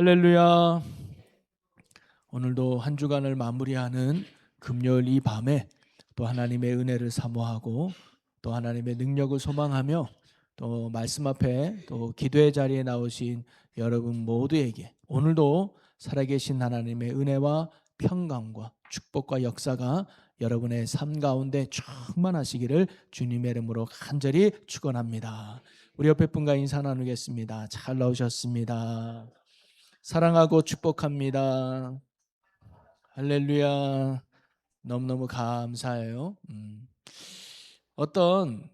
할렐루야. 오늘도 한 주간을 마무리하는 금요일 이 밤에 또 하나님의 은혜를 사모하고 또 하나님의 능력을 소망하며 또 말씀 앞에 또 기도의 자리에 나오신 여러분 모두에게 오늘도 살아계신 하나님의 은혜와 평강과 축복과 역사가 여러분의 삶 가운데 충만하시기를 주님의 이름으로 간절히 축원합니다. 우리 옆에 분과 인사 나누겠습니다. 잘 나오셨습니다. 사랑하고 축복합니다. 할렐루야. 너무너무 감사해요. 어떤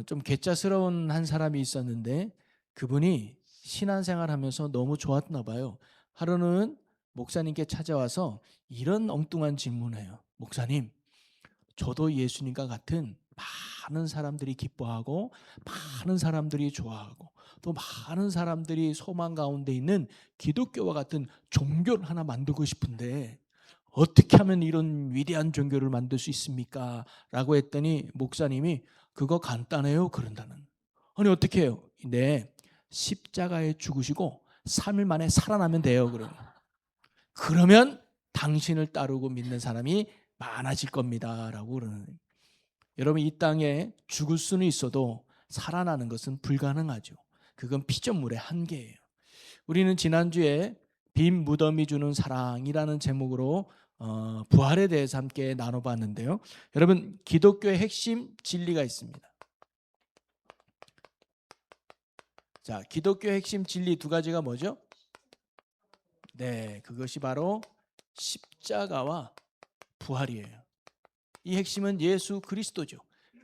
좀 괴짜스러운 한 사람이 있었는데 그분이 신앙생활하면서 너무 좋았나 봐요. 하루는 목사님께 찾아와서 이런 엉뚱한 질문을 해요. 목사님, 저도 예수님과 같은 많은 사람들이 기뻐하고 많은 사람들이 좋아하고 또 많은 사람들이 소망 가운데 있는 기독교와 같은 종교를 하나 만들고 싶은데 어떻게 하면 이런 위대한 종교를 만들 수 있습니까? 라고 했더니 목사님이 그거 간단해요 그런다는. 아니 어떻게 해요? 네, 십자가에 죽으시고 3일 만에 살아나면 돼요. 그러면 당신을 따르고 믿는 사람이 많아질 겁니다 라고 그러는. 여러분, 이 땅에 죽을 수는 있어도 살아나는 것은 불가능하죠. 그건 피조물의 한계예요. 우리는 지난주에 빈 무덤이 주는 사랑이라는 제목으로 부활에 대해서 함께 나눠봤는데요. 여러분, 기독교의 핵심 진리가 있습니다. 자, 기독교의 핵심 진리 두 가지가 뭐죠? 네, 그것이 바로 십자가와 부활이에요. 이 핵심은 예수 그리스도죠.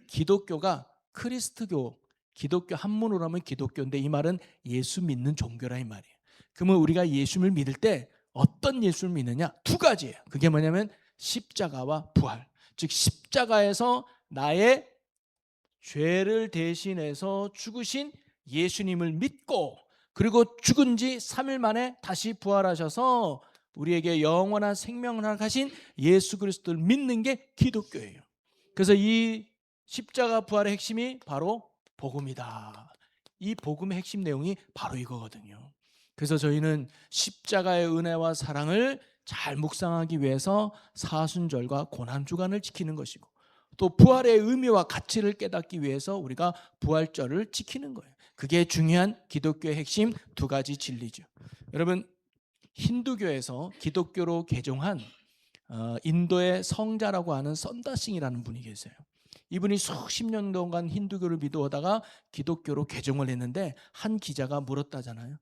기독교가 크리스트교, 기독교 한문으로 하면 기독교인데 이 말은 예수 믿는 종교라 이 말이에요. 그러면 우리가 예수를 믿을 때 어떤 예수를 믿느냐? 두 가지예요. 그게 뭐냐면 십자가와 부활. 즉 십자가에서 나의 죄를 대신해서 죽으신 예수님을 믿고 그리고 죽은 지 3일 만에 다시 부활하셔서 우리에게 영원한 생명을 허락하신 예수 그리스도를 믿는 게 기독교예요. 그래서 이 십자가 부활의 핵심이 바로 복음이다. 이 복음의 핵심 내용이 바로 이거거든요. 그래서 저희는 십자가의 은혜와 사랑을 잘 묵상하기 위해서 사순절과 고난주간을 지키는 것이고 또 부활의 의미와 가치를 깨닫기 위해서 우리가 부활절을 지키는 거예요. 그게 중요한 기독교의 핵심 두 가지 진리죠. 여러분, 힌두교에서 기독교로 개종한 인도의 성자라고 하는 썬다싱이라는 분이 계세요. 이분이 수십 년 동안 힌두교를 믿어오다가 기독교로 개종을 했는데 한 기자가 물었다잖아요.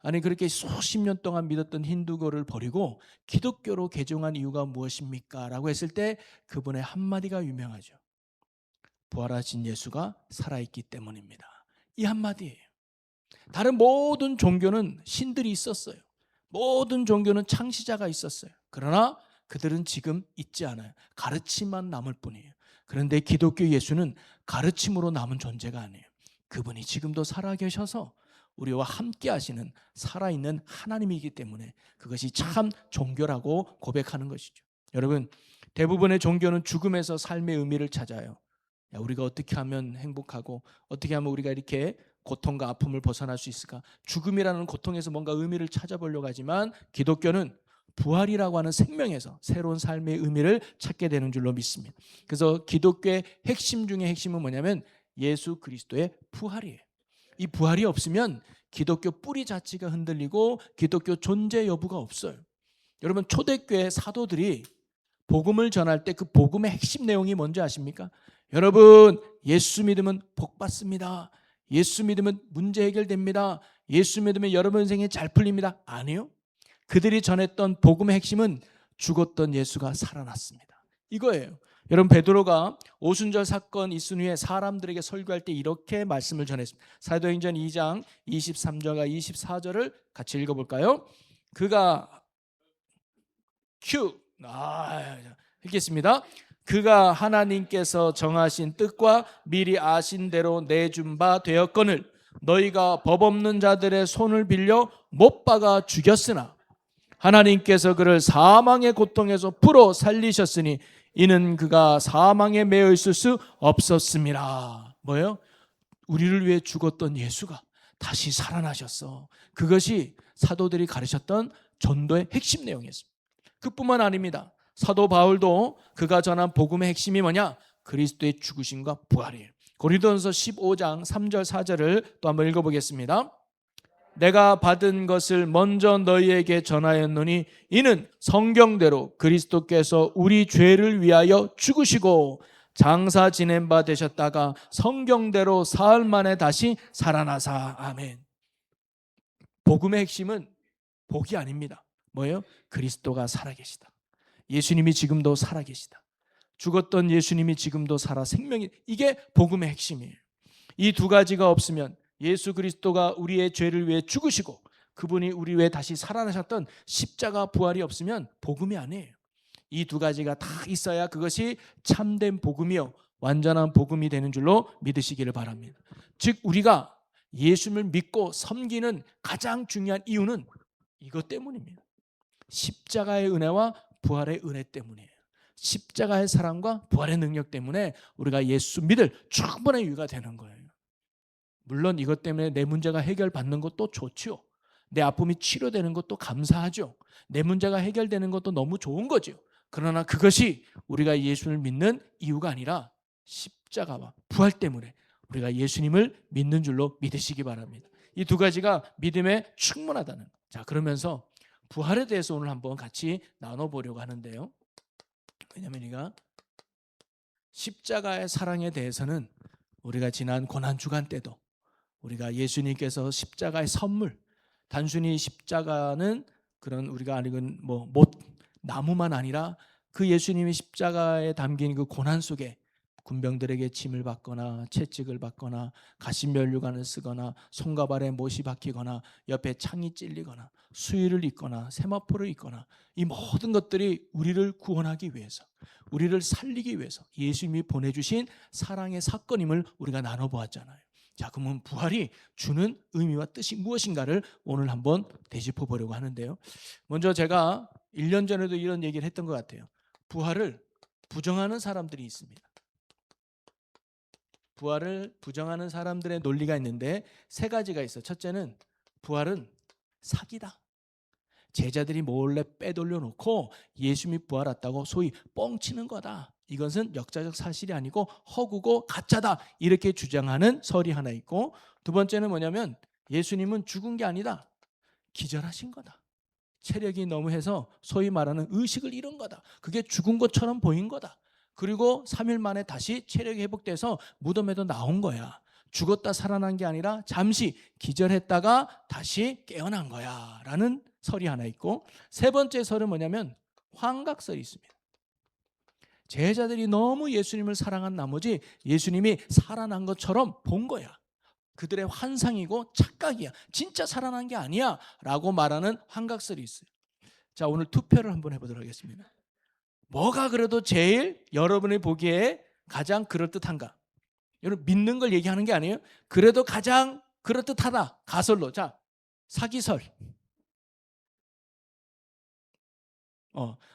아니 그렇게 수십 년 동안 믿었던 힌두교를 버리고 기독교로 개종한 이유가 무엇입니까? 라고 했을 때 그분의 한마디가 유명하죠. 부활하신 예수가 살아있기 때문입니다. 이 한마디예요. 다른 모든 종교는 신들이 있었어요. 모든 종교는 창시자가 있었어요. 그러나 그들은 지금 있지 않아요. 가르침만 남을 뿐이에요. 그런데 기독교 예수는 가르침으로 남은 존재가 아니에요. 그분이 지금도 살아계셔서 우리와 함께 하시는 살아있는 하나님이기 때문에 그것이 참 종교라고 고백하는 것이죠. 여러분, 대부분의 종교는 죽음에서 삶의 의미를 찾아요. 우리가 어떻게 하면 행복하고 어떻게 하면 우리가 이렇게 고통과 아픔을 벗어날 수 있을까? 죽음이라는 고통에서 뭔가 의미를 찾아보려고 하지만 기독교는 부활이라고 하는 생명에서 새로운 삶의 의미를 찾게 되는 줄로 믿습니다. 그래서 기독교의 핵심 중에 핵심은 뭐냐면 예수 그리스도의 부활이에요. 이 부활이 없으면 기독교 뿌리 자체가 흔들리고 기독교 존재 여부가 없어요. 여러분, 초대교회 사도들이 복음을 전할 때 그 복음의 핵심 내용이 뭔지 아십니까? 여러분, 예수 믿으면 복 받습니다. 예수 믿으면 문제 해결됩니다. 예수 믿으면 여러분 인생이 잘 풀립니다. 아니요. 그들이 전했던 복음의 핵심은 죽었던 예수가 살아났습니다. 이거예요. 여러분, 베드로가 오순절 사건 있은 후에 사람들에게 설교할 때 이렇게 말씀을 전했습니다. 사도행전 2장 23절과 24절을 같이 읽어볼까요? 그가 읽겠습니다. 그가 하나님께서 정하신 뜻과 미리 아신 대로 내준 바 되었거늘 너희가 법 없는 자들의 손을 빌려 못 박아 죽였으나 하나님께서 그를 사망의 고통에서 풀어 살리셨으니 이는 그가 사망에 매여 있을 수 없었습니다. 뭐예요? 우리를 위해 죽었던 예수가 다시 살아나셨어. 그것이 사도들이 가르쳤던 전도의 핵심 내용이었습니다. 그뿐만 아닙니다. 사도 바울도 그가 전한 복음의 핵심이 뭐냐? 그리스도의 죽으심과 부활이에요. 고린도전서 15장 3절 4절을 또 한번 읽어보겠습니다. 내가 받은 것을 먼저 너희에게 전하였노니 이는 성경대로 그리스도께서 우리 죄를 위하여 죽으시고 장사 지낸 바 되셨다가 성경대로 사흘 만에 다시 살아나사. 아멘. 복음의 핵심은 복이 아닙니다. 뭐예요? 그리스도가 살아계시다. 예수님이 지금도 살아계시다. 죽었던 예수님이 지금도 살아 생명이, 이게 복음의 핵심이에요. 이 두 가지가 없으면 예수 그리스도가 우리의 죄를 위해 죽으시고 그분이 우리 위해 다시 살아나셨던 십자가 부활이 없으면 복음이 아니에요. 이 두 가지가 다 있어야 그것이 참된 복음이요 완전한 복음이 되는 줄로 믿으시기를 바랍니다. 즉 우리가 예수님을 믿고 섬기는 가장 중요한 이유는 이것 때문입니다. 십자가의 은혜와 부활의 은혜 때문이에요. 십자가의 사랑과 부활의 능력 때문에 우리가 예수 믿을 충분한 이유가 되는 거예요. 물론 이것 때문에 내 문제가 해결받는 것도 좋죠. 내 아픔이 치료되는 것도 감사하죠. 내 문제가 해결되는 것도 너무 좋은 거죠. 그러나 그것이 우리가 예수를 믿는 이유가 아니라 십자가와 부활 때문에 우리가 예수님을 믿는 줄로 믿으시기 바랍니다. 이 두 가지가 믿음에 충분하다는. 자, 그러면서 부활에 대해서 오늘 한번 같이 나눠보려고 하는데요. 왜냐하면 우리가 십자가의 사랑에 대해서는 우리가 지난 고난주간 때도 우리가 예수님께서 십자가의 선물, 단순히 십자가는 그런 우리가 아는 못 나무만 아니라 그 예수님이 십자가에 담긴 그 고난 속에 군병들에게 침을 받거나 채찍을 받거나 가시면류관을 쓰거나 손과 발에 못이 박히거나 옆에 창이 찔리거나 수의를 입거나 세마포를 입거나 이 모든 것들이 우리를 구원하기 위해서, 우리를 살리기 위해서 예수님이 보내주신 사랑의 사건임을 우리가 나눠보았잖아요. 자, 그러면 부활이 주는 의미와 뜻이 무엇인가를 오늘 한번 되짚어 보려고 하는데요. 먼저 제가 1년 전에도 이런 얘기를 했던 것 같아요. 부활을 부정하는 사람들이 있습니다. 부활을 부정하는 사람들의 논리가 있는데 세 가지가 있어요. 첫째는 부활은 사기다. 제자들이 몰래 빼돌려 놓고 예수님이 부활했다고 소위 뻥치는 거다. 이것은 역사적 사실이 아니고 허구고 가짜다. 이렇게 주장하는 설이 하나 있고, 두 번째는 뭐냐면 예수님은 죽은 게 아니다. 기절하신 거다. 체력이 너무 해서 소위 말하는 의식을 잃은 거다. 그게 죽은 것처럼 보인 거다. 그리고 3일 만에 다시 체력이 회복돼서 무덤에도 나온 거야. 죽었다 살아난 게 아니라 잠시 기절했다가 다시 깨어난 거야 라는 설이 하나 있고, 세 번째 설은 뭐냐면 환각설이 있습니다. 제자들이 너무 예수님을 사랑한 나머지 예수님이 살아난 것처럼 본 거야. 그들의 환상이고 착각이야. 진짜 살아난 게 아니야 라고 말하는 환각설이 있어요. 자, 오늘 투표를 한번 해보도록 하겠습니다. 뭐가 그래도 제일 여러분이 보기에 가장 그럴듯한가? 여러분 믿는 걸 얘기하는 게 아니에요. 그래도 가장 그럴듯하다. 가설로. 자, 사기설.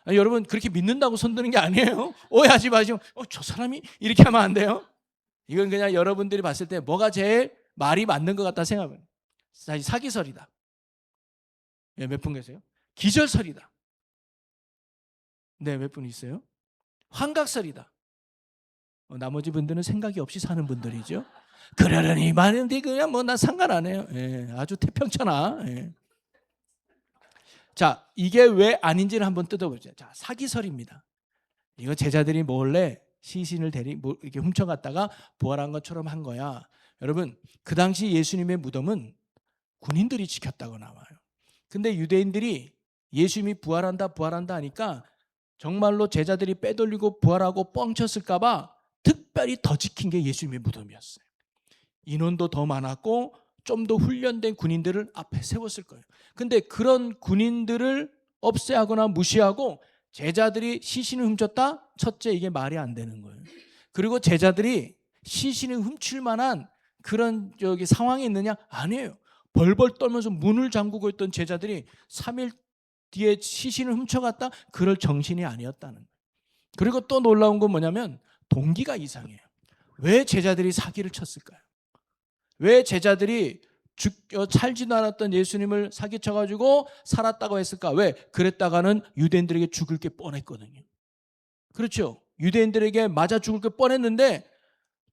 아니, 여러분 그렇게 믿는다고 손드는 게 아니에요. 오해하지 마시고 저 사람이 이렇게 하면 안 돼요. 이건 그냥 여러분들이 봤을 때 뭐가 제일 말이 맞는 것 같다 생각해요. 사기설이다. 네, 몇 분 계세요? 기절설이다. 네, 몇 분 있어요? 환각설이다. 나머지 분들은 생각이 없이 사는 분들이죠. 그러려니 말인데 그냥 뭐 나 상관 안 해요. 예, 아주 태평천하. 예. 자, 이게 왜 아닌지를 한번 뜯어보죠. 자, 사기설입니다. 이거 제자들이 몰래 시신을 이렇게 훔쳐갔다가 부활한 것처럼 한 거야. 여러분, 그 당시 예수님의 무덤은 군인들이 지켰다고 나와요. 근데 유대인들이 예수님이 부활한다 하니까 정말로 제자들이 빼돌리고 부활하고 뻥쳤을까 봐 특별히 더 지킨 게 예수님의 무덤이었어요. 인원도 더 많았고 좀 더 훈련된 군인들을 앞에 세웠을 거예요. 근데 그런 군인들을 없애하거나 무시하고 제자들이 시신을 훔쳤다? 첫째, 이게 말이 안 되는 거예요. 그리고 제자들이 시신을 훔칠 만한 그런 상황이 있느냐? 아니에요. 벌벌 떨면서 문을 잠그고 있던 제자들이 3일 뒤에 시신을 훔쳐갔다? 그럴 정신이 아니었다는 거예요. 그리고 또 놀라운 건 뭐냐면 동기가 이상해요. 왜 제자들이 사기를 쳤을까요? 왜 제자들이 살지도 않았던 예수님을 사기쳐가지고 살았다고 했을까? 왜? 그랬다가는 유대인들에게 죽을 게 뻔했거든요. 그렇죠? 유대인들에게 맞아 죽을 게 뻔했는데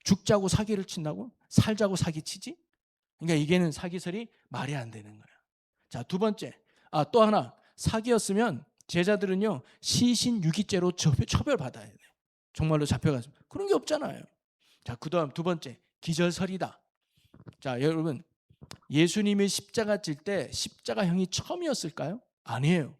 죽자고 사기를 친다고? 살자고 사기치지? 그러니까 이게는 사기설이 말이 안 되는 거예요. 자, 두 번째. 또 하나. 사기였으면 제자들은요, 시신유기죄로 처벌받아야 돼요. 정말로 잡혀가서. 그런 게 없잖아요. 자, 그 다음 두 번째. 기절설이다. 자, 여러분, 예수님이 십자가 질 때 십자가형이 처음이었을까요? 아니에요.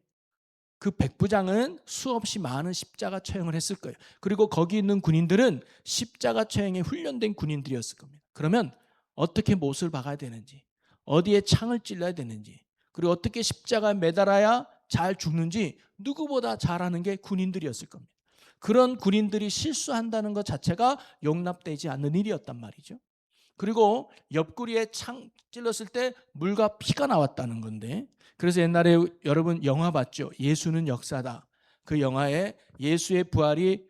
그 백부장은 수없이 많은 십자가 처형을 했을 거예요. 그리고 거기 있는 군인들은 십자가 처형에 훈련된 군인들이었을 겁니다. 그러면 어떻게 못을 박아야 되는지, 어디에 창을 찔러야 되는지, 그리고 어떻게 십자가에 매달아야 잘 죽는지 누구보다 잘 아는 게 군인들이었을 겁니다. 그런 군인들이 실수한다는 것 자체가 용납되지 않는 일이었단 말이죠. 그리고 옆구리에 창 찔렀을 때 물과 피가 나왔다는 건데, 그래서 옛날에 여러분 영화 봤죠? 예수는 역사다. 그 영화에 예수의 부활이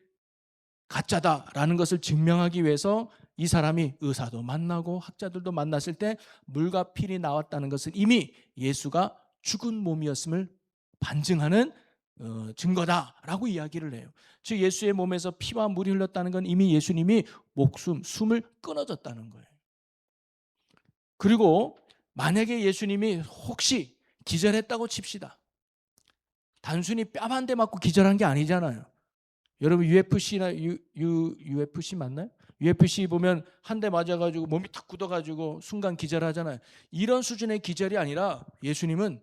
가짜다라는 것을 증명하기 위해서 이 사람이 의사도 만나고 학자들도 만났을 때 물과 피가 나왔다는 것은 이미 예수가 죽은 몸이었음을 반증하는 증거다라고 이야기를 해요. 즉 예수의 몸에서 피와 물이 흘렀다는 건 이미 예수님이 숨을 끊어졌다는 거예요. 그리고 만약에 예수님이 혹시 기절했다고 칩시다. 단순히 뺨 한 대 맞고 기절한 게 아니잖아요. 여러분 UFC나 UFC 맞나요? UFC 보면 한 대 맞아가지고 몸이 탁 굳어가지고 순간 기절하잖아요. 이런 수준의 기절이 아니라 예수님은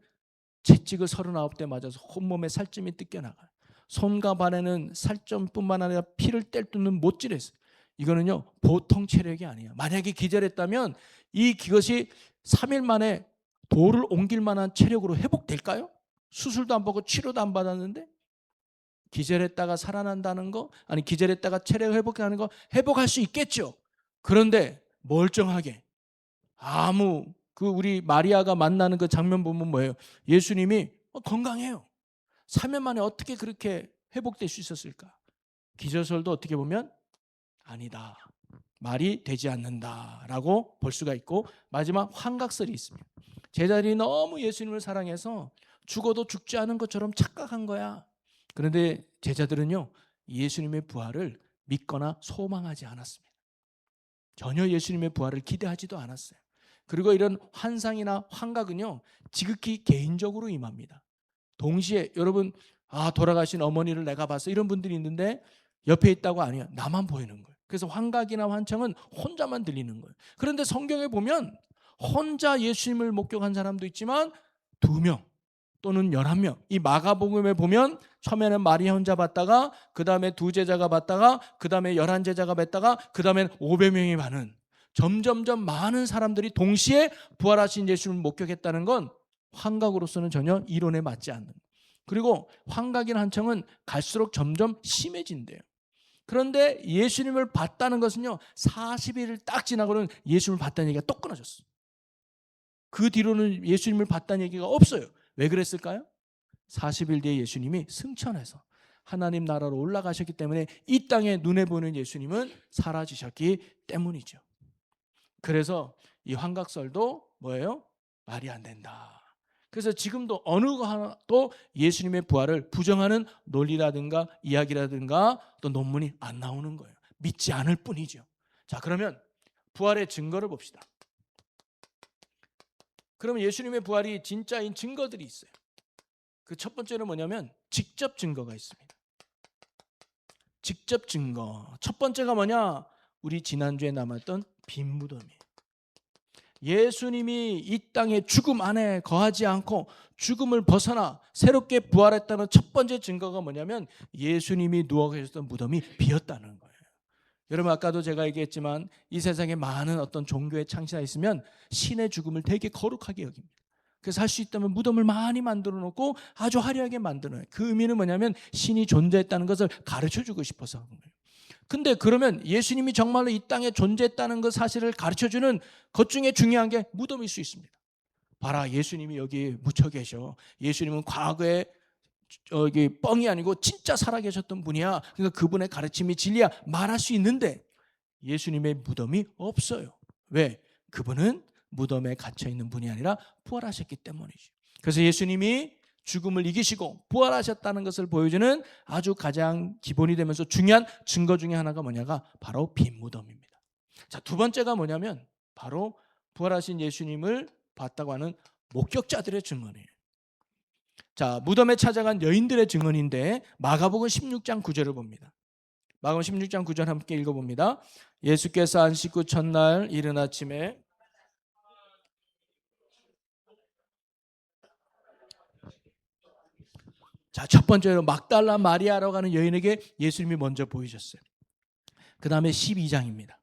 채찍을 39대 맞아서 온몸에 살점이 뜯겨나가요. 손과 발에는 살점뿐만 아니라 피를 뗄뚫는 못질을 했어요. 이거는요 보통 체력이 아니에요. 만약에 기절했다면 이것이 3일 만에 돌을 옮길 만한 체력으로 회복될까요? 수술도 안 받고 치료도 안 받았는데. 기절했다가 살아난다는 거, 아니 기절했다가 체력을 회복하는 거 회복할 수 있겠죠. 그런데 멀쩡하게 우리 마리아가 만나는 그 장면 보면 뭐예요? 예수님이 건강해요. 3일 만에 어떻게 그렇게 회복될 수 있었을까? 기절설도 어떻게 보면 아니다. 말이 되지 않는다라고 볼 수가 있고, 마지막 환각설이 있습니다. 제자들이 너무 예수님을 사랑해서 죽어도 죽지 않은 것처럼 착각한 거야. 그런데 제자들은요 예수님의 부활을 믿거나 소망하지 않았습니다. 전혀 예수님의 부활을 기대하지도 않았어요. 그리고 이런 환상이나 환각은요 지극히 개인적으로 임합니다. 동시에 여러분 돌아가신 어머니를 내가 봤어 이런 분들이 있는데 옆에 있다고 아니에요. 나만 보이는 거예요. 그래서 환각이나 환청은 혼자만 들리는 거예요. 그런데 성경에 보면 혼자 예수님을 목격한 사람도 있지만 2명 또는 11명. 이 마가복음에 보면 처음에는 마리아 혼자 봤다가 그 다음에 2제자가 봤다가 그 다음에 11제자가 봤다가 그 다음엔 500명이 많은, 점점점 많은 사람들이 동시에 부활하신 예수님을 목격했다는 건 환각으로서는 전혀 이론에 맞지 않는. 그리고 환각이나 환청은 갈수록 점점 심해진대요. 그런데 예수님을 봤다는 것은요 40일을 딱 지나고는 예수님을 봤다는 얘기가 또 끊어졌어요. 그 뒤로는 예수님을 봤다는 얘기가 없어요. 왜 그랬을까요? 40일 뒤에 예수님이 승천해서 하나님 나라로 올라가셨기 때문에 이 땅에 눈에 보이는 예수님은 사라지셨기 때문이죠. 그래서 이 환각설도 뭐예요? 말이 안 된다. 그래서 지금도 어느 거 하나도 예수님의 부활을 부정하는 논리라든가 이야기라든가 또 논문이 안 나오는 거예요. 믿지 않을 뿐이죠. 자, 그러면 부활의 증거를 봅시다. 그러면 예수님의 부활이 진짜인 증거들이 있어요. 그 첫 번째는 뭐냐면 직접 증거가 있습니다. 직접 증거. 첫 번째가 뭐냐? 우리 지난주에 남았던 빈 무덤이에요. 예수님이 이 땅에 죽음 안에 거하지 않고 죽음을 벗어나 새롭게 부활했다는 첫 번째 증거가 뭐냐면 예수님이 누워 계셨던 무덤이 비었다는 거예요. 여러분 아까도 제가 얘기했지만 이 세상에 많은 어떤 종교의 창시가 있으면 신의 죽음을 되게 거룩하게 여깁니다. 그래서 할 수 있다면 무덤을 많이 만들어 놓고 아주 화려하게 만들어 놓아요. 그 의미는 뭐냐면 신이 존재했다는 것을 가르쳐주고 싶어서 하는 거예요. 근데 그러면 예수님이 정말로 이 땅에 존재했다는 그 사실을 가르쳐주는 것 중에 중요한 게 무덤일 수 있습니다. 봐라, 예수님이 여기 묻혀 계셔. 예수님은 과거에 여기 뻥이 아니고 진짜 살아계셨던 분이야. 그러니까 그분의 가르침이 진리야 말할 수 있는데 예수님의 무덤이 없어요. 왜? 그분은 무덤에 갇혀 있는 분이 아니라 부활하셨기 때문이죠. 그래서 예수님이 죽음을 이기시고 부활하셨다는 것을 보여주는 아주 가장 기본이 되면서 중요한 증거 중에 하나가 뭐냐가 바로 빈 무덤입니다. 자, 두 번째가 뭐냐면 바로 부활하신 예수님을 봤다고 하는 목격자들의 증언이에요. 자, 무덤에 찾아간 여인들의 증언인데 마가복음 16장 9절을 봅니다. 마가복음 16장 9절 함께 읽어봅니다. 예수께서 안식 후 첫날 이른 아침에 자, 첫 번째로 막달라 마리아라고 하는 여인에게 예수님이 먼저 보이셨어요. 그 다음에 12장입니다.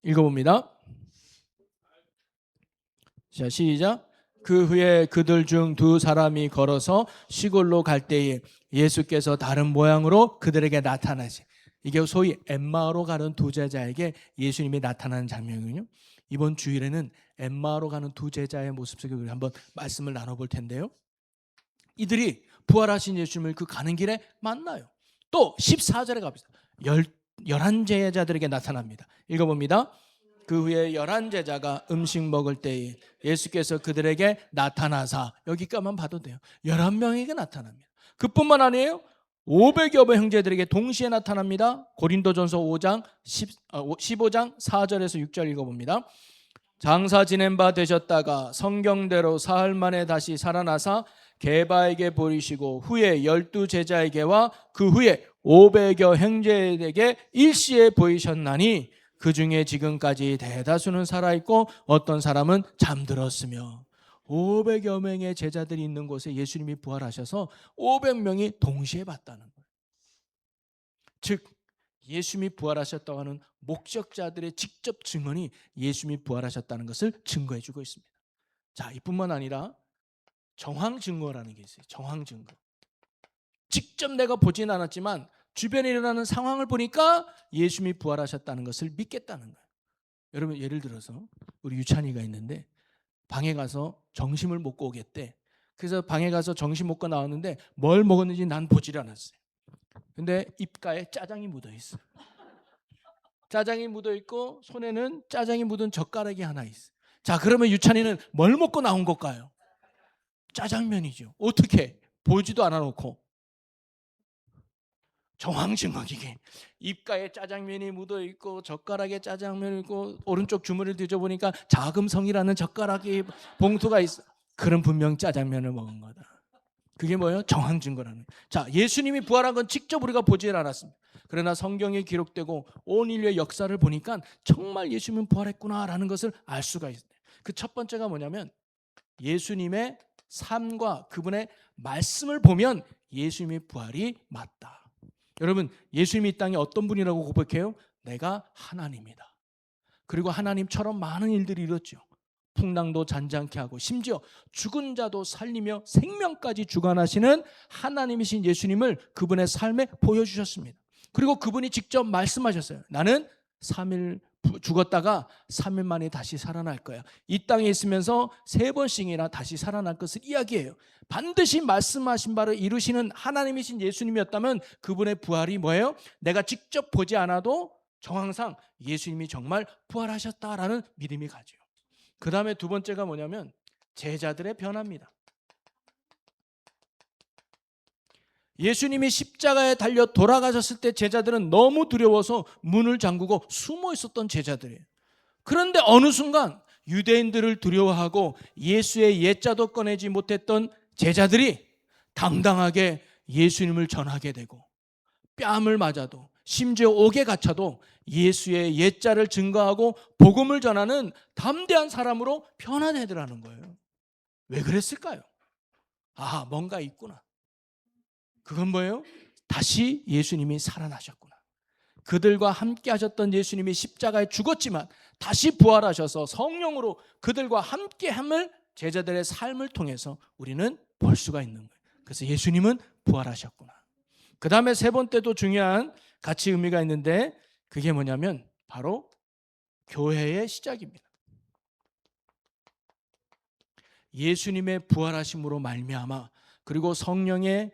읽어봅니다. 자, 시작. 그 후에 그들 중 두 사람이 걸어서 시골로 갈 때에 예수께서 다른 모양으로 그들에게 나타나시. 이게 소위 엠마오로 가는 두 제자에게 예수님이 나타나는 장면이군요. 이번 주일에는 엠마오로 가는 두 제자의 모습 속에 우리 한번 말씀을 나눠볼 텐데요. 이들이 부활하신 예수님을 그 가는 길에 만나요. 또 14절에 갑니다. 11제자들에게 나타납니다. 읽어봅니다. 그 후에 11제자가 음식 먹을 때에 예수께서 그들에게 나타나사, 여기까지만 봐도 돼요. 11명에게 나타납니다. 그뿐만 아니에요. 500여 번 형제들에게 동시에 나타납니다. 고린도전서 15장 4절에서 6절 읽어봅니다. 장사 지낸 바 되셨다가 성경대로 사흘 만에 다시 살아나사 게바에게 보이시고 후에 12제자에게와 그 후에 500여 형제에게 일시에 보이셨나니 그 중에 지금까지 대다수는 살아있고 어떤 사람은 잠들었으며 500여 명의 제자들이 있는 곳에 예수님이 부활하셔서 500명이 동시에 봤다는 거예요. 즉 예수님이 부활하셨다고 하는 목격자들의 직접 증언이 예수님이 부활하셨다는 것을 증거해 주고 있습니다. 자, 이뿐만 아니라 정황 증거라는 게 있어요. 정황 증거. 직접 내가 보진 않았지만 주변에 일어나는 상황을 보니까 예수님이 부활하셨다는 것을 믿겠다는 거예요. 여러분, 예를 들어서 우리 유찬이가 있는데 방에 가서 점심을 먹고 오겠대. 그래서 방에 가서 점심 먹고 나왔는데 뭘 먹었는지 난 보질 않았어요. 근데 입가에 짜장이 묻어 있어. 짜장이 묻어 있고 손에는 짜장이 묻은 젓가락이 하나 있어. 자, 그러면 유찬이는 뭘 먹고 나온 걸까요? 짜장면이죠. 어떻게? 보지도 않아 놓고. 정황증언이게 입가에 짜장면이 묻어 있고 젓가락에 짜장면이 있고 오른쪽 주머니를 뒤져보니까 자금성이라는 젓가락이 봉투가 있어. 그럼 분명 짜장면을 먹은 거다. 그게 뭐예요? 정황증거라는. 자, 예수님이 부활한 건 직접 우리가 보질 않았습니다. 그러나 성경에 기록되고 온 인류의 역사를 보니까 정말 예수님은 부활했구나라는 것을 알 수가 있어요. 그 첫 번째가 뭐냐면 예수님의 삶과 그분의 말씀을 보면 예수님의 부활이 맞다. 여러분, 예수님이 이 땅에 어떤 분이라고 고백해요? 내가 하나님이다. 그리고 하나님처럼 많은 일들이 이뤘죠. 풍랑도 잔잔케 하고 심지어 죽은 자도 살리며 생명까지 주관하시는 하나님이신 예수님을 그분의 삶에 보여주셨습니다. 그리고 그분이 직접 말씀하셨어요. 나는 3일 죽었다가 3일 만에 다시 살아날 거야. 이 땅에 있으면서 3번씩이나 다시 살아날 것을 이야기해요. 반드시 말씀하신 바를 이루시는 하나님이신 예수님이었다면 그분의 부활이 뭐예요? 내가 직접 보지 않아도 정황상 예수님이 정말 부활하셨다라는 믿음이 가죠. 그 다음에 두 번째가 뭐냐면 제자들의 변화입니다. 예수님이 십자가에 달려 돌아가셨을 때 제자들은 너무 두려워서 문을 잠그고 숨어 있었던 제자들이에요. 그런데 어느 순간 유대인들을 두려워하고 예수의 옛자도 꺼내지 못했던 제자들이 당당하게 예수님을 전하게 되고 뺨을 맞아도 심지어 옥에 갇혀도 예수의 옛자를 증거하고 복음을 전하는 담대한 사람으로 변화되더라는 거예요. 왜 그랬을까요? 아, 뭔가 있구나. 그건 뭐예요? 다시 예수님이 살아나셨구나. 그들과 함께 하셨던 예수님이 십자가에 죽었지만 다시 부활하셔서 성령으로 그들과 함께함을 제자들의 삶을 통해서 우리는 볼 수가 있는 거예요. 그래서 예수님은 부활하셨구나. 그 다음에 세 번째도 중요한 가치 의미가 있는데 그게 뭐냐면 바로 교회의 시작입니다. 예수님의 부활하심으로 말미암아 그리고 성령의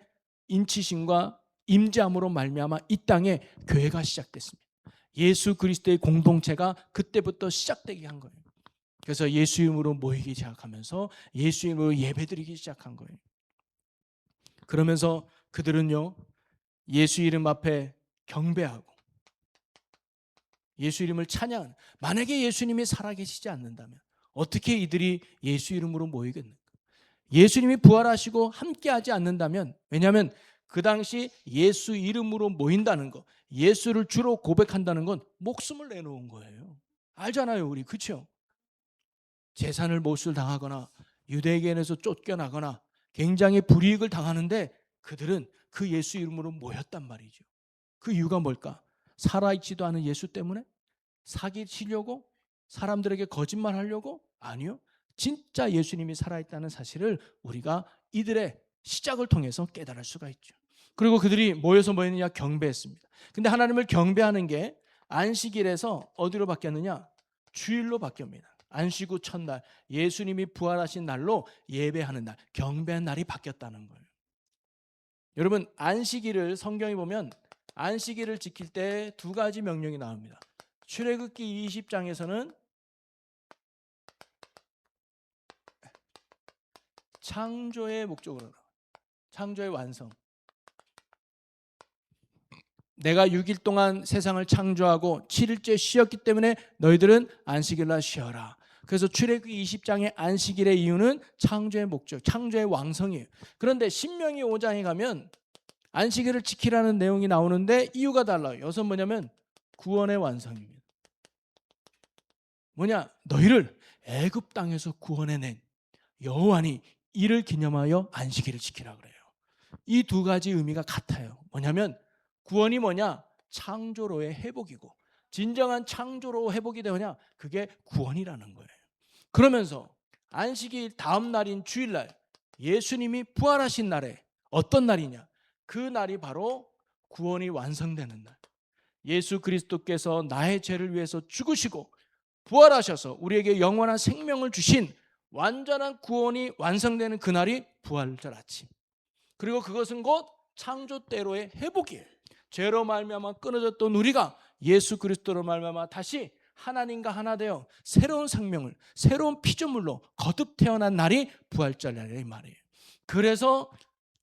인치심과 임재함으로 말미암아 이 땅에 교회가 시작됐습니다. 예수 그리스도의 공동체가 그때부터 시작되게 한 거예요. 그래서 예수 이름으로 모이기 시작하면서 예수 이름으로 예배드리기 시작한 거예요. 그러면서 그들은요, 예수 이름 앞에 경배하고 예수 이름을 찬양. 만약에 예수님이 살아계시지 않는다면 어떻게 이들이 예수 이름으로 모이겠는가? 예수님이 부활하시고 함께하지 않는다면, 왜냐하면 그 당시 예수 이름으로 모인다는 거, 예수를 주로 고백한다는 건 목숨을 내놓은 거예요. 알잖아요, 우리. 그렇죠? 재산을 몰수당하거나 유대인에게서 쫓겨나거나 굉장히 불이익을 당하는데 그들은 그 예수 이름으로 모였단 말이죠. 그 이유가 뭘까? 살아있지도 않은 예수 때문에? 사기치려고? 사람들에게 거짓말하려고? 아니요. 진짜 예수님이 살아있다는 사실을 우리가 이들의 시작을 통해서 깨달을 수가 있죠. 그리고 그들이 모여서 뭐 했느냐? 경배했습니다. 근데 하나님을 경배하는 게 안식일에서 어디로 바뀌었느냐? 주일로 바뀝니다. 안식 후 첫날, 예수님이 부활하신 날로 예배하는 날, 경배한 날이 바뀌었다는 거예요. 여러분, 안식일을 성경에 보면 안식일을 지킬 때 두 가지 명령이 나옵니다. 출애굽기 20장에서는 창조의 목적으로, 창조의 완성. 내가 6일 동안 세상을 창조하고 7일째 쉬었기 때문에 너희들은 안식일날 쉬어라. 그래서 출애굽기 20장의 안식일의 이유는 창조의 목적, 창조의 왕성이에요. 그런데 신명기 5장에 가면 안식일을 지키라는 내용이 나오는데 이유가 달라요. 이것은 뭐냐면 구원의 완성입니다. 뭐냐? 너희를 애굽 땅에서 구원해낸 여호와니 이를 기념하여 안식일을 지키라 그래요. 이 두 가지 의미가 같아요. 뭐냐면 구원이 뭐냐? 창조로의 회복이고, 진정한 창조로 회복이 되느냐? 그게 구원이라는 거예요. 그러면서 안식일 다음 날인 주일날, 예수님이 부활하신 날에 어떤 날이냐? 그 날이 바로 구원이 완성되는 날. 예수 그리스도께서 나의 죄를 위해서 죽으시고 부활하셔서 우리에게 영원한 생명을 주신 완전한 구원이 완성되는 그날이 부활절 아침. 그리고 그것은 곧 창조대로의 회복이에요. 죄로 말미암아 끊어졌던 우리가 예수 그리스도로 말미암아 다시 하나님과 하나 되어 새로운 생명을, 새로운 피조물로 거듭 태어난 날이 부활절 날이 말이에요. 그래서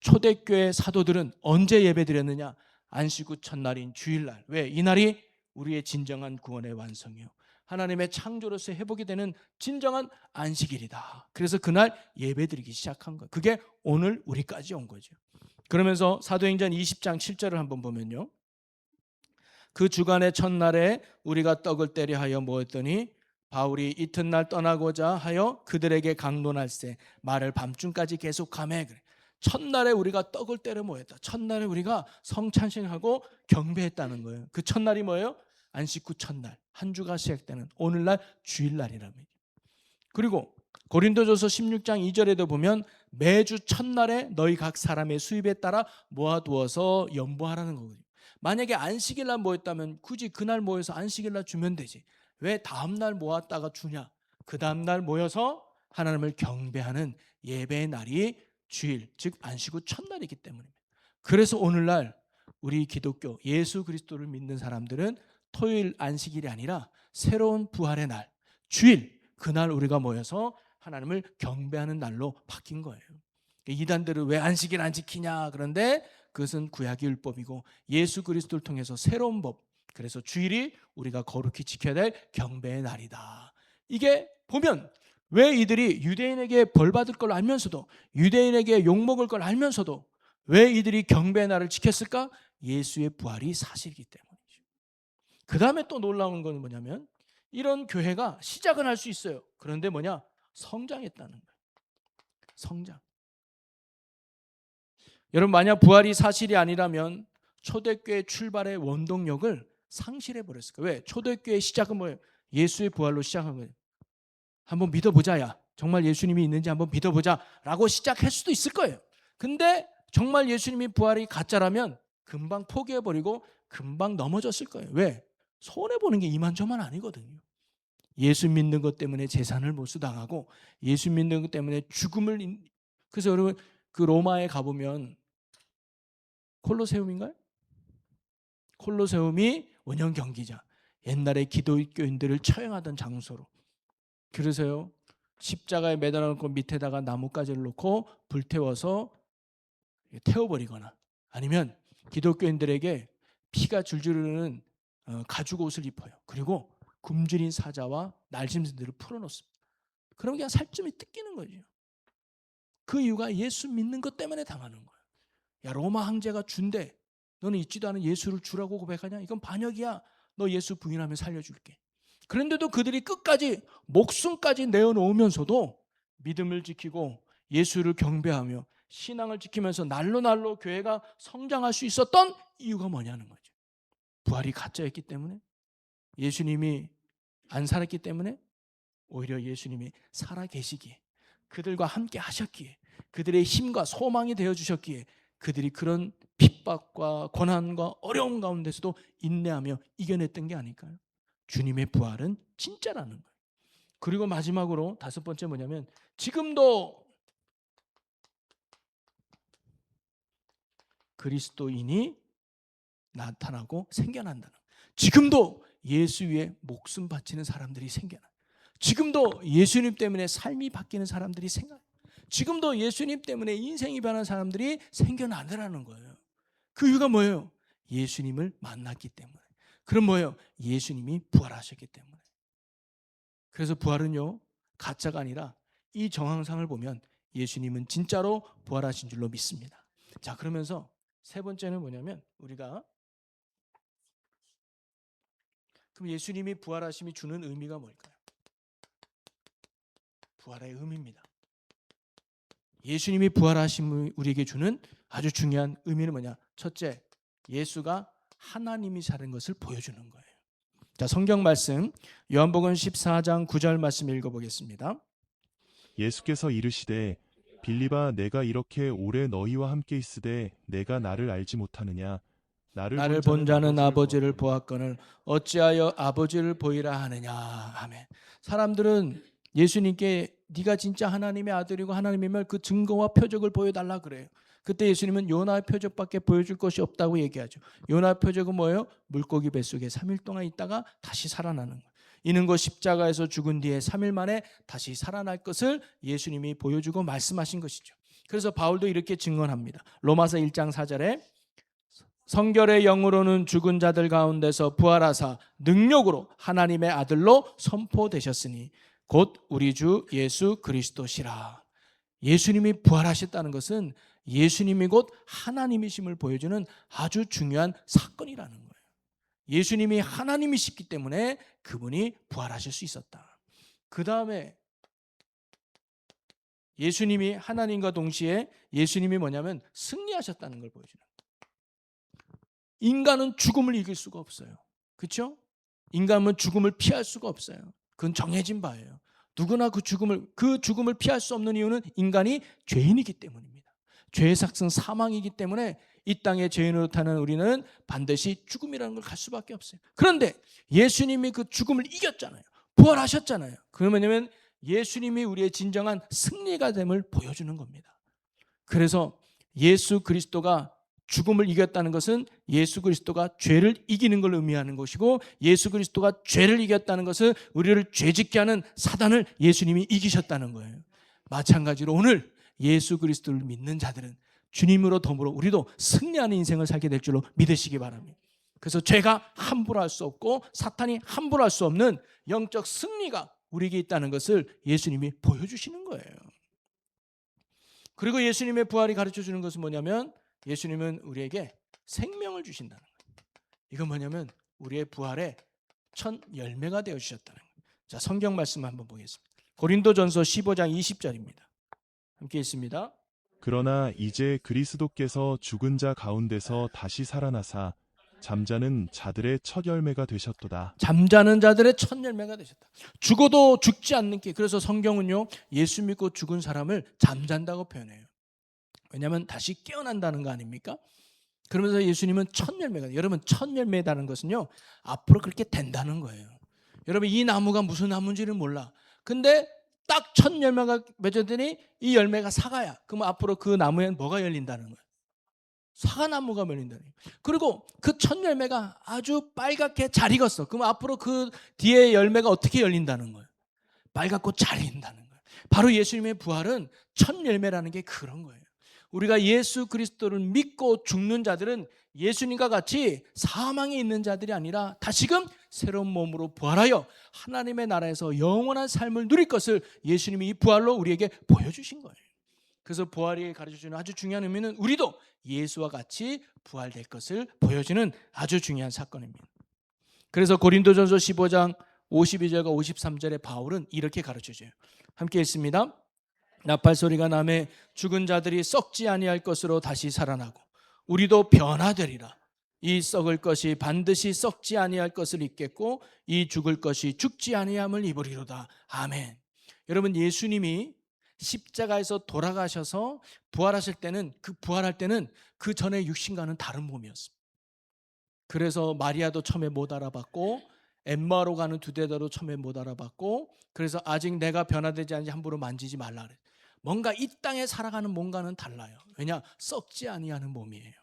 초대교회 사도들은 언제 예배드렸느냐? 안식 후 첫날인 주일날. 왜? 이 날이 우리의 진정한 구원의 완성이요, 하나님의 창조로서 회복이 되는 진정한 안식일이다. 그래서 그날 예배드리기 시작한 거예요. 그게 오늘 우리까지 온 거죠. 그러면서 사도행전 20장 7절을 한번 보면요, 그 주간의 첫날에 우리가 떡을 떼려 하여 모였더니 바울이 이튿날 떠나고자 하여 그들에게 강론할세 말을 밤중까지 계속하매. 그래. 첫날에 우리가 떡을 떼려 모였다. 첫날에 우리가 성찬식하고 경배했다는 거예요. 그 첫날이 뭐예요? 안식 후 첫날, 한 주가 시작되는 오늘날 주일날이랍니다. 그리고 고린도전서 16장 2절에도 보면 매주 첫날에 너희 각 사람의 수입에 따라 모아두어서 연보하라는 거거든요. 만약에 안식일날 모였다면 굳이 그날 모여서 안식일날 주면 되지. 왜 다음날 모았다가 주냐? 그 다음날 모여서 하나님을 경배하는 예배의 날이 주일, 즉 안식 후 첫날이기 때문입니다. 그래서 오늘날 우리 기독교 예수 그리스도를 믿는 사람들은 토요일 안식일이 아니라 새로운 부활의 날, 주일, 그날 우리가 모여서 하나님을 경배하는 날로 바뀐 거예요. 이단들은 왜 안식일 안 지키냐? 그런데 그것은 구약의 율법이고 예수 그리스도를 통해서 새로운 법, 그래서 주일이 우리가 거룩히 지켜야 될 경배의 날이다. 이게 보면 왜 이들이 유대인에게 벌 받을 걸 알면서도, 유대인에게 욕먹을 걸 알면서도 왜 이들이 경배의 날을 지켰을까? 예수의 부활이 사실이기 때문이죠. 그 다음에 또 놀라운 건 뭐냐면 이런 교회가 시작은 할 수 있어요. 그런데 뭐냐? 성장했다는 거예요. 성장. 여러분, 만약 부활이 사실이 아니라면 초대교회 출발의 원동력을 상실해 버렸을 거예요. 왜? 초대교회의 시작은 뭐예요? 예수의 부활로 시작한 거예요. 한번 믿어보자야. 정말 예수님이 있는지 한번 믿어보자 라고 시작할 수도 있을 거예요. 근데 정말 예수님이 부활이 가짜라면 금방 포기해버리고 금방 넘어졌을 거예요. 왜? 손해보는 게 이만저만 아니거든요. 예수 믿는 것 때문에 재산을 몰수당하고 예수 믿는 것 때문에 죽음을. 그래서 여러분, 그 로마에 가보면 콜로세움인가요? 콜로세움이 원형 경기장, 옛날에 기독교인들을 처형하던 장소로. 그래서요, 십자가에 매달아 놓고 밑에다가 나뭇가지를 놓고 불태워서 태워버리거나, 아니면 기독교인들에게 피가 줄줄 흐르는 가죽 옷을 입혀요. 그리고 굶주린 사자와 날짐승들을 풀어놓습니다. 그럼 그냥 살점이 뜯기는 거죠. 그 이유가 예수 믿는 것 때문에 당하는 거예요. 야, 로마 황제가 준대, 너는 있지도 않은 예수를 주라고 고백하냐? 이건 반역이야. 너 예수 부인하면 살려줄게. 그런데도 그들이 끝까지 목숨까지 내어놓으면서도 믿음을 지키고 예수를 경배하며 신앙을 지키면서 날로 교회가 성장할 수 있었던 이유가 뭐냐는 거죠. 부활이 가짜였기 때문에, 예수님이 안 살았기 때문에, 오히려 예수님이 살아계시기에, 그들과 함께 하셨기에, 그들의 힘과 소망이 되어주셨기에 그들이 그런 핍박과 고난과 어려움 가운데서도 인내하며 이겨냈던 게 아닐까요? 주님의 부활은 진짜라는 거예요. 그리고 마지막으로 다섯 번째 뭐냐면, 지금도 그리스도인이 나타나고 생겨난다는 거예요. 지금도 예수 위에 목숨 바치는 사람들이 생겨나요. 지금도 예수님 때문에 삶이 바뀌는 사람들이 생겨나요. 지금도 예수님 때문에 인생이 변한 사람들이 생겨나더라는 거예요. 그 이유가 뭐예요? 예수님을 만났기 때문에. 그럼 뭐예요? 예수님이 부활하셨기 때문에. 그래서 부활은요, 가짜가 아니라 이 정황상을 보면 예수님은 진짜로 부활하신 줄로 믿습니다. 자, 그러면서 세 번째는 뭐냐면, 우리가 그럼 예수님이 부활하심이 주는 의미가 뭘까요? 부활의 의미입니다. 예수님이 부활하심이 우리에게 주는 아주 중요한 의미는 뭐냐? 첫째, 예수가 하나님이시라는 것을 보여주는 거예요. 자, 성경 말씀 요한복음 14장 9절 말씀 읽어보겠습니다. 예수께서 이르시되 빌립아 내가 이렇게 오래 너희와 함께 있으되 내가 나를 알지 못하느냐? 나를 본 자는 아버지를 보았거늘 어찌하여 아버지를 보이라 하느냐. 아멘. 사람들은 예수님께 네가 진짜 하나님의 아들이고 하나님이면 그 증거와 표적을 보여달라 그래요. 그때 예수님은 요나의 표적밖에 보여줄 것이 없다고 얘기하죠. 요나의 표적은 뭐예요? 물고기 뱃속에 3일 동안 있다가 다시 살아나는 거예요. 이는 곧 십자가에서 죽은 뒤에 3일 만에 다시 살아날 것을 예수님이 보여주고 말씀하신 것이죠. 그래서 바울도 이렇게 증언합니다. 로마서 1장 4절에 성결의 영으로는 죽은 자들 가운데서 부활하사 능력으로 하나님의 아들로 선포되셨으니 곧 우리 주 예수 그리스도시라. 예수님이 부활하셨다는 것은 예수님이 곧 하나님이심을 보여주는 아주 중요한 사건이라는 거예요. 예수님이 하나님이시기 때문에 그분이 부활하실 수 있었다. 그 다음에 예수님이 하나님과 동시에 예수님이 뭐냐면 승리하셨다는 걸 보여주는 거예요. 인간은 죽음을 이길 수가 없어요. 그렇죠? 인간은 죽음을 피할 수가 없어요. 그건 정해진 바예요. 누구나 그 죽음을 피할 수 없는 이유는 인간이 죄인이기 때문입니다. 죄의 삭은 사망이기 때문에 이 땅에 죄인으로 타는 우리는 반드시 죽음이라는 걸 갈 수밖에 없어요. 그런데 예수님이 그 죽음을 이겼잖아요. 부활하셨잖아요. 그러면 예수님이 우리의 진정한 승리가 됨을 보여주는 겁니다. 그래서 예수 그리스도가 죽음을 이겼다는 것은 예수 그리스도가 죄를 이기는 걸 의미하는 것이고, 예수 그리스도가 죄를 이겼다는 것은 우리를 죄짓게 하는 사단을 예수님이 이기셨다는 거예요. 마찬가지로 오늘 예수 그리스도를 믿는 자들은 주님으로 더불어 우리도 승리하는 인생을 살게 될 줄로 믿으시기 바랍니다. 그래서 죄가 함부로 할 수 없고 사탄이 함부로 할 수 없는 영적 승리가 우리에게 있다는 것을 예수님이 보여주시는 거예요. 그리고 예수님의 부활이 가르쳐주는 것은 뭐냐면, 예수님은 우리에게 생명을 주신다는 거예요. 이건 뭐냐면 우리의 부활의 첫 열매가 되어주셨다는 거예요. 자, 성경 말씀 한번 보겠습니다. 고린도전서 15장 20절입니다. 함께 있습니다. 그러나 이제 그리스도께서 죽은 자 가운데서 다시 살아나사 잠자는 자들의 첫 열매가 되셨도다. 잠자는 자들의 첫 열매가 되셨다. 죽어도 죽지 않는 게, 그래서 성경은요 예수 믿고 죽은 사람을 잠잔다고 표현해요. 왜냐하면 다시 깨어난다는 거 아닙니까? 그러면서 예수님은 첫 열매가, 여러분 첫 열매라는 것은요 앞으로 그렇게 된다는 거예요. 여러분 이 나무가 무슨 나무인지를 몰라. 근데 딱 첫 열매가 맺어더니 이 열매가 사과야. 그러면 앞으로 그 나무에는 뭐가 열린다는 거예요? 사과나무가 열린다는 거예요. 그리고 그 첫 열매가 아주 빨갛게 잘 익었어. 그러면 앞으로 그 뒤에 열매가 어떻게 열린다는 거예요? 빨갛고 잘 익는다는 거예요. 바로 예수님의 부활은 첫 열매라는 게 그런 거예요. 우리가 예수 그리스도를 믿고 죽는 자들은 예수님과 같이 사망에 있는 자들이 아니라 다시금 새로운 몸으로 부활하여 하나님의 나라에서 영원한 삶을 누릴 것을 예수님이 이 부활로 우리에게 보여주신 거예요. 그래서 부활이 가르쳐주는 아주 중요한 의미는 우리도 예수와 같이 부활될 것을 보여주는 아주 중요한 사건입니다. 그래서 고린도전서 15장 52절과 53절에 바울은 이렇게 가르쳐줘요. 함께 읽습니다. 나팔 소리가 나매 죽은 자들이 썩지 아니할 것으로 다시 살아나고 우리도 변화되리라. 이 썩을 것이 반드시 썩지 아니할 것을 입겠고 이 죽을 것이 죽지 아니함을 입으리로다. 아멘. 여러분, 예수님이 십자가에서 돌아가셔서 부활하실 때는 부활할 때는 그 전에 육신과는 다른 몸이었습니다. 그래서 마리아도 처음에 못 알아봤고 엠마오로 가는 두데다도 처음에 못 알아봤고, 그래서 아직 내가 변화되지 않은지 함부로 만지지 말라 그래요. 뭔가 이 땅에 살아가는 뭔가는 달라요. 왜냐? 썩지 아니하는 몸이에요.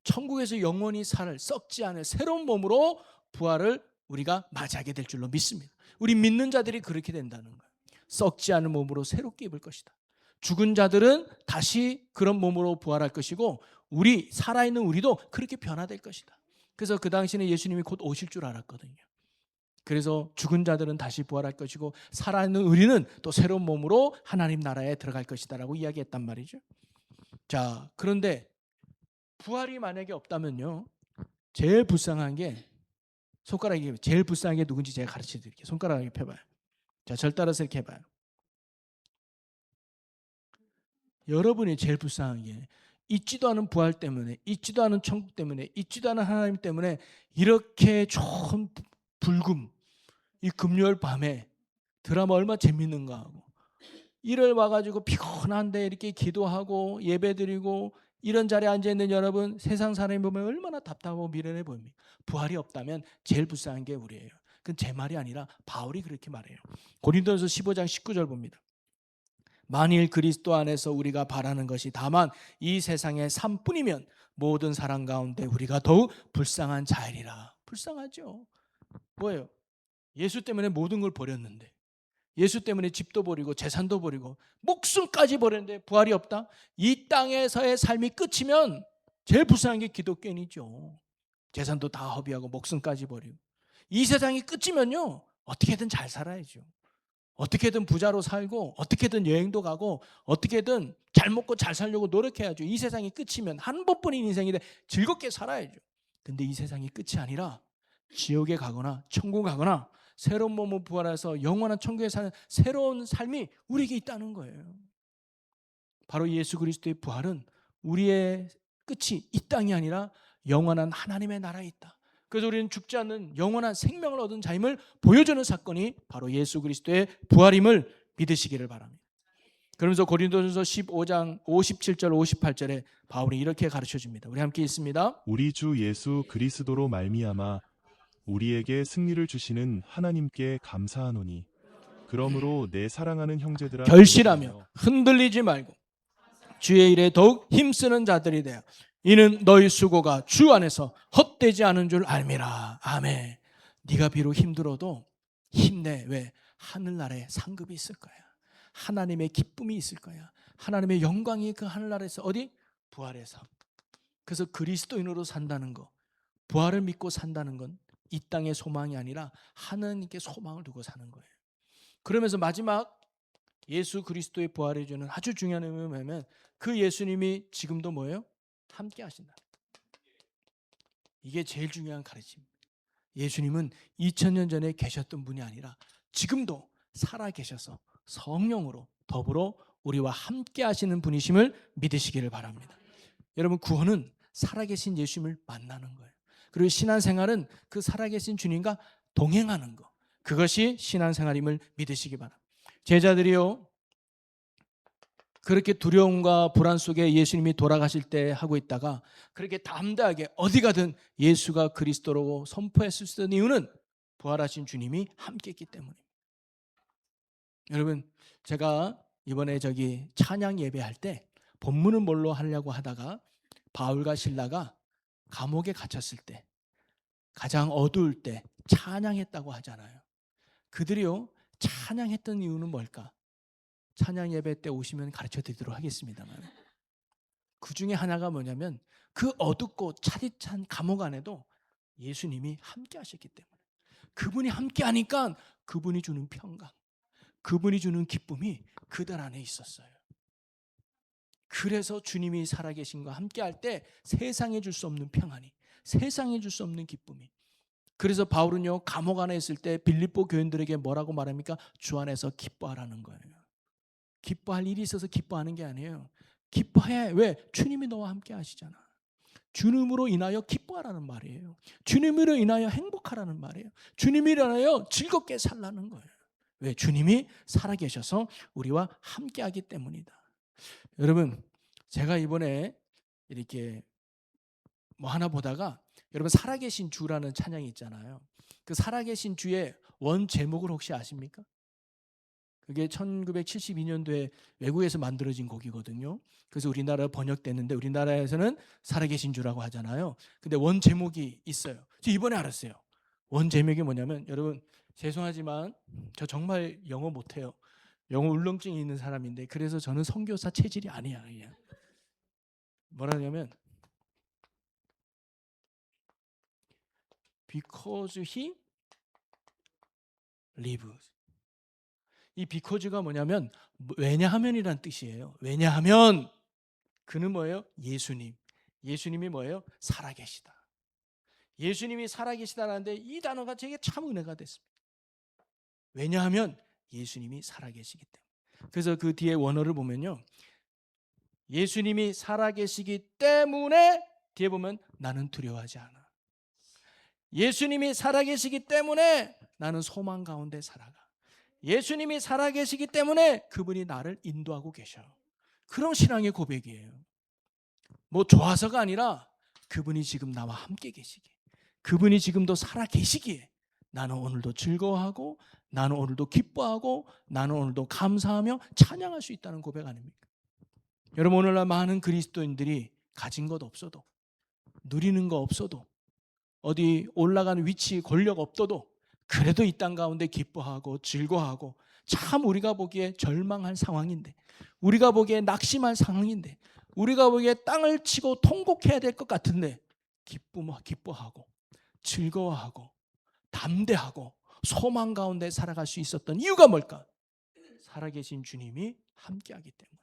천국에서 영원히 살 썩지 않을 새로운 몸으로 부활을 우리가 맞이하게 될 줄로 믿습니다. 우리 믿는 자들이 그렇게 된다는 거예요. 썩지 않은 몸으로 새롭게 입을 것이다. 죽은 자들은 다시 그런 몸으로 부활할 것이고 우리 살아있는 우리도 그렇게 변화될 것이다. 그래서 그 당시에는 예수님이 곧 오실 줄 알았거든요. 그래서 죽은 자들은 다시 부활할 것이고 살아있는 우리는 또 새로운 몸으로 하나님 나라에 들어갈 것이다라고 이야기했단 말이죠. 자, 그런데 부활이 만약에 없다면요, 제일 불쌍한 게, 손가락이 제일 불쌍한 게 누군지 제가 가르쳐 드릴게요. 손가락 이렇게 펴봐요. 자, 절 따라서 이렇게 해봐요. 여러분이 제일 불쌍한 게 있지도 않은 부활 때문에, 있지도 않은 천국 때문에, 있지도 않은 하나님 때문에 이렇게 좋은 불금, 이 금요일 밤에 드라마 얼마나 재밌는가 하고, 일을 와가지고 피곤한데 이렇게 기도하고 예배드리고 이런 자리에 앉아있는 여러분, 세상 사람이 보면 얼마나 답답하고 미련해 보입니까? 부활이 없다면 제일 불쌍한 게 우리예요. 그건 제 말이 아니라 바울이 그렇게 말해요. 고린도전서 15장 19절 봅니다. 만일 그리스도 안에서 우리가 바라는 것이 다만 이 세상의 삶뿐이면 모든 사람 가운데 우리가 더욱 불쌍한 자이리라. 불쌍하죠. 뭐예요? 예수 때문에 모든 걸 버렸는데, 예수 때문에 집도 버리고 재산도 버리고 목숨까지 버렸는데 부활이 없다? 이 땅에서의 삶이 끝이면 제일 불쌍한 게 기독교인이죠. 재산도 다 허비하고 목숨까지 버리고. 이 세상이 끝이면요, 어떻게든 잘 살아야죠. 어떻게든 부자로 살고 어떻게든 여행도 가고 어떻게든 잘 먹고 잘 살려고 노력해야죠. 이 세상이 끝이면 한 번뿐인 인생인데 즐겁게 살아야죠. 근데 이 세상이 끝이 아니라 지옥에 가거나 천국 가거나 새로운 몸으로 부활해서 영원한 천국에 사는 새로운 삶이 우리에게 있다는 거예요. 바로 예수 그리스도의 부활은 우리의 끝이 이 땅이 아니라 영원한 하나님의 나라에 있다. 그래서 우리는 죽지 않는 영원한 생명을 얻은 자임을 보여주는 사건이 바로 예수 그리스도의 부활임을 믿으시기를 바랍니다. 그러면서 고린도전서 15장 57절 58절에 바울이 이렇게 가르쳐 줍니다. 우리 함께 읽습니다. 우리 주 예수 그리스도로 말미암아 우리에게 승리를 주시는 하나님께 감사하노니 그러므로 내 사랑하는 형제들아 결실하며 흔들리지 말고 주의 일에 더욱 힘쓰는 자들이 되어 이는 너희 수고가 주 안에서 헛되지 않은 줄 알미라. 아멘. 네가 비록 힘들어도 힘내. 왜? 하늘나라에 상급이 있을 거야. 하나님의 기쁨이 있을 거야. 하나님의 영광이 그 하늘나라에서 어디? 부활해서. 그래서 그리스도인으로 산다는 거, 부활을 믿고 산다는 건 이 땅의 소망이 아니라 하나님께 소망을 두고 사는 거예요. 그러면서 마지막 예수 그리스도의 부활해 주는 아주 중요한 의미는 뭐냐면 그 예수님이 지금도 뭐예요? 함께 하신다. 이게 제일 중요한 가르침입니다. 예수님은 2000년 전에 계셨던 분이 아니라 지금도 살아 계셔서 성령으로 더불어 우리와 함께 하시는 분이심을 믿으시기를 바랍니다. 여러분, 구원은 살아계신 예수님을 만나는 거예요. 그리고 신앙생활은 그 살아계신 주님과 동행하는 거, 그것이 신앙생활임을 믿으시기 바랍니다. 제자들이요, 그렇게 두려움과 불안 속에 예수님이 돌아가실 때 하고 있다가 그렇게 담대하게 어디 가든 예수가 그리스도로 선포했을 수 있는 이유는 부활하신 주님이 함께 했기 때문입니다. 여러분, 제가 이번에 찬양 예배할 때 본문은 뭘로 하려고 하다가 바울과 실라가 감옥에 갇혔을 때 가장 어두울 때 찬양했다고 하잖아요. 그들이요, 찬양했던 이유는 뭘까? 찬양 예배 때 오시면 가르쳐 드리도록 하겠습니다만, 그 중에 하나가 뭐냐면 그 어둡고 차디찬 감옥 안에도 예수님이 함께 하셨기 때문에, 그분이 함께 하니까 그분이 주는 평강, 그분이 주는 기쁨이 그들 안에 있었어요. 그래서 주님이 살아계신과 함께 할 때 세상에 줄 수 없는 평안이, 세상에 줄 수 없는 기쁨이. 그래서 바울은요, 감옥 안에 있을 때 빌립보 교인들에게 뭐라고 말합니까? 주 안에서 기뻐하라는 거예요. 기뻐할 일이 있어서 기뻐하는 게 아니에요. 기뻐해. 왜? 주님이 너와 함께 하시잖아. 주님으로 인하여 기뻐하라는 말이에요. 주님으로 인하여 행복하라는 말이에요. 주님으로 인하여 즐겁게 살라는 거예요. 왜? 주님이 살아계셔서 우리와 함께하기 때문이다. 여러분, 제가 이번에 이렇게 뭐 하나 보다가, 여러분 살아계신 주라는 찬양이 있잖아요. 그 살아계신 주의 원 제목을 혹시 아십니까? 그게 1972년도에 외국에서 만들어진 곡이거든요. 그래서 우리나라 번역됐는데 우리나라에서는 살아계신 주라고 하잖아요. 근데 원 제목이 있어요. 저 이번에 알았어요. 원 제목이 뭐냐면, 여러분 죄송하지만 저 정말 영어 못해요. 영어 울렁증이 있는 사람인데, 그래서 저는 선교사 체질이 아니야. 그냥. 뭐라냐면 Because he lives. 이 because가 뭐냐면 왜냐하면이란 뜻이에요. 왜냐하면 그는 뭐예요? 예수님. 예수님이 뭐예요? 살아계시다. 예수님이 살아계시다라는데 이 단어가 제게 참 은혜가 됐습니다. 왜냐하면 예수님이 살아계시기 때문에. 그래서 그 뒤에 원어를 보면요, 예수님이 살아계시기 때문에, 뒤에 보면 나는 두려워하지 않아. 예수님이 살아계시기 때문에 나는 소망 가운데 살아가. 예수님이 살아계시기 때문에 그분이 나를 인도하고 계셔. 그런 신앙의 고백이에요. 뭐 좋아서가 아니라 그분이 지금 나와 함께 계시기에, 그분이 지금도 살아계시기에 나는 오늘도 즐거워하고, 나는 오늘도 기뻐하고, 나는 오늘도 감사하며 찬양할 수 있다는 고백 아닙니까? 여러분, 오늘날 많은 그리스도인들이 가진 것 없어도, 누리는 거 없어도, 어디 올라가는 위치 권력 없어도 그래도 이 땅 가운데 기뻐하고 즐거워하고, 참 우리가 보기에 절망한 상황인데, 우리가 보기에 낙심한 상황인데, 우리가 보기에 땅을 치고 통곡해야 될 것 같은데 기뻐하고 즐거워하고 담대하고 소망 가운데 살아갈 수 있었던 이유가 뭘까? 살아계신 주님이 함께하기 때문에.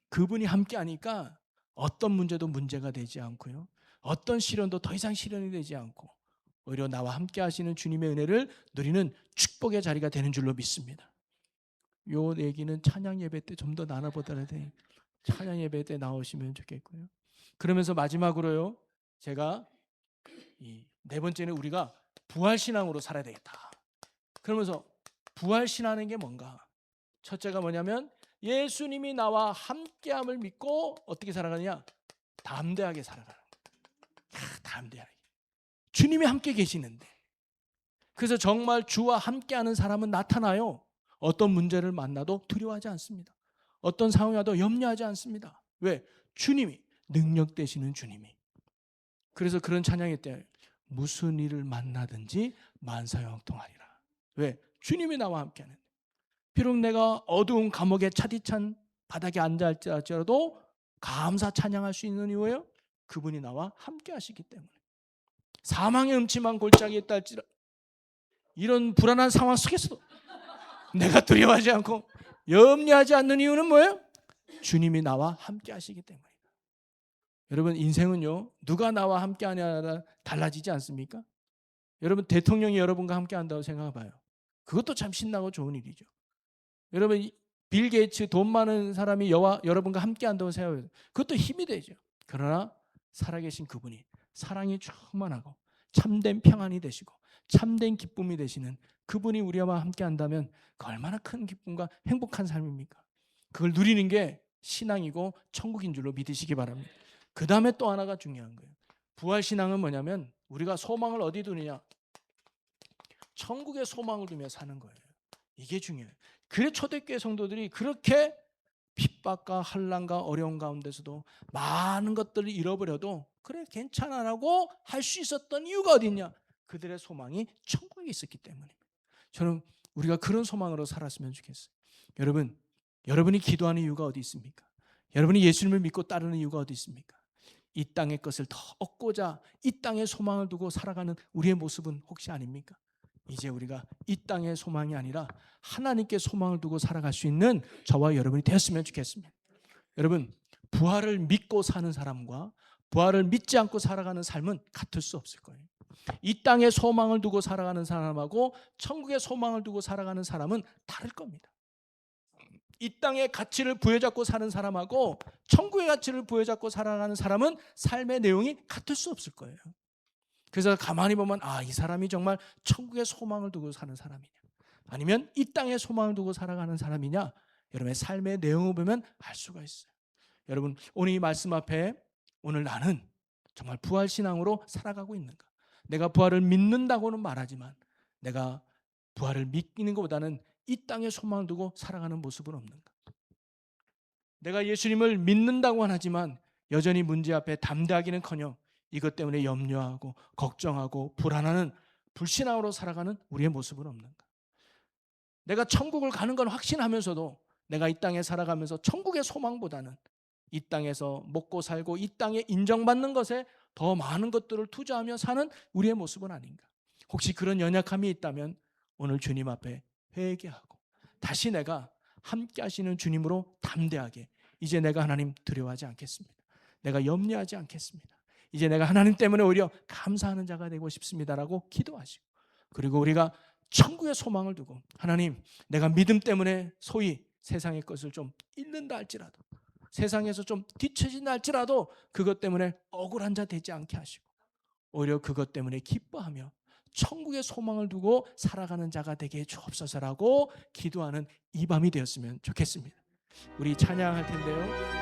그분이 함께하니까 어떤 문제도 문제가 되지 않고요, 어떤 시련도 더 이상 시련이 되지 않고, 오히려 나와 함께 하시는 주님의 은혜를 누리는 축복의 자리가 되는 줄로 믿습니다. 요 얘기는 찬양 예배 때 좀 더 나눠보더라 돼. 찬양 예배 때 나오시면 좋겠고요. 그러면서 마지막으로요, 제가 이 네 번째는 우리가 부활 신앙으로 살아야 되겠다. 그러면서 부활 신앙인 게 뭔가? 첫째가 뭐냐면 예수님이 나와 함께함을 믿고 어떻게 살아가느냐? 담대하게 살아가는 거예요. 담대하게. 주님이 함께 계시는데. 그래서 정말 주와 함께하는 사람은 나타나요. 어떤 문제를 만나도 두려워하지 않습니다. 어떤 상황이 와도 염려하지 않습니다. 왜? 주님이, 능력 되시는 주님이. 그래서 그런 찬양이 때 무슨 일을 만나든지 만사형통하리라. 왜? 주님이 나와 함께하는. 비록 내가 어두운 감옥에 차디찬 바닥에 앉아 할지라도 감사 찬양할 수 있는 이유예요. 그분이 나와 함께 하시기 때문에. 사망의 음침한 골짜기에 있다 할지라도, 이런 불안한 상황 속에서도 내가 두려워하지 않고 염려하지 않는 이유는 뭐예요? 주님이 나와 함께 하시기 때문이다. 여러분, 인생은요, 누가 나와 함께 하냐라 달라지지 않습니까? 여러분, 대통령이 여러분과 함께 한다고 생각해봐요. 그것도 참 신나고 좋은 일이죠. 여러분, 빌 게이츠 돈 많은 사람이 여러분과 함께 한다고 생각해봐요. 그것도 힘이 되죠. 그러나 살아계신 그분이 사랑이 충만하고 참된 평안이 되시고 참된 기쁨이 되시는 그분이 우리와 함께 한다면 그 얼마나 큰 기쁨과 행복한 삶입니까? 그걸 누리는 게 신앙이고 천국인 줄로 믿으시기 바랍니다. 그 다음에 또 하나가 중요한 거예요. 부활신앙은 뭐냐면 우리가 소망을 어디 두느냐? 천국에 소망을 두며 사는 거예요. 이게 중요해요. 그래 초대교회 성도들이 그렇게 핍박과 환난과 어려운 가운데서도 많은 것들을 잃어버려도 그래 괜찮아라고 할 수 있었던 이유가 어디 있냐? 그들의 소망이 천국에 있었기 때문입니다. 저는 우리가 그런 소망으로 살았으면 좋겠어요. 여러분, 여러분이 기도하는 이유가 어디 있습니까? 여러분이 예수님을 믿고 따르는 이유가 어디 있습니까? 이 땅의 것을 더 얻고자 이 땅에 소망을 두고 살아가는 우리의 모습은 혹시 아닙니까? 이제 우리가 이 땅의 소망이 아니라 하나님께 소망을 두고 살아갈 수 있는 저와 여러분이 되었으면 좋겠습니다. 여러분, 부활을 믿고 사는 사람과 부활을 믿지 않고 살아가는 삶은 같을 수 없을 거예요. 이 땅에 소망을 두고 살아가는 사람하고 천국에 소망을 두고 살아가는 사람은 다를 겁니다. 이 땅의 가치를 부여잡고 사는 사람하고 천국의 가치를 부여잡고 살아가는 사람은 삶의 내용이 같을 수 없을 거예요. 그래서 가만히 보면 이 사람이 정말 천국의 소망을 두고 사는 사람이냐, 아니면 이 땅의 소망을 두고 살아가는 사람이냐, 여러분의 삶의 내용을 보면 알 수가 있어요. 여러분, 오늘 이 말씀 앞에 오늘 나는 정말 부활신앙으로 살아가고 있는가? 내가 부활을 믿는다고는 말하지만 내가 부활을 믿는 것보다는 이 땅에 소망을 두고 살아가는 모습은 없는가? 내가 예수님을 믿는다고는 하지만 여전히 문제 앞에 담대하기는커녕 이것 때문에 염려하고 걱정하고 불안하는 불신앙으로 살아가는 우리의 모습은 없는가? 내가 천국을 가는 건 확신하면서도 내가 이 땅에 살아가면서 천국의 소망보다는 이 땅에서 먹고 살고 이 땅에 인정받는 것에 더 많은 것들을 투자하며 사는 우리의 모습은 아닌가? 혹시 그런 연약함이 있다면 오늘 주님 앞에 회개하고 다시 내가 함께 하시는 주님으로 담대하게, 이제 내가 하나님 두려워하지 않겠습니다. 내가 염려하지 않겠습니다. 이제 내가 하나님 때문에 오히려 감사하는 자가 되고 싶습니다라고 기도하시고, 그리고 우리가 천국의 소망을 두고 하나님, 내가 믿음 때문에 소위 세상의 것을 좀 잃는다 할지라도, 세상에서 좀 뒤처진다 할지라도 그것 때문에 억울한 자 되지 않게 하시고 오히려 그것 때문에 기뻐하며 천국의 소망을 두고 살아가는 자가 되게 해 주옵소서라고 기도하는 이 밤이 되었으면 좋겠습니다. 우리 찬양할 텐데요.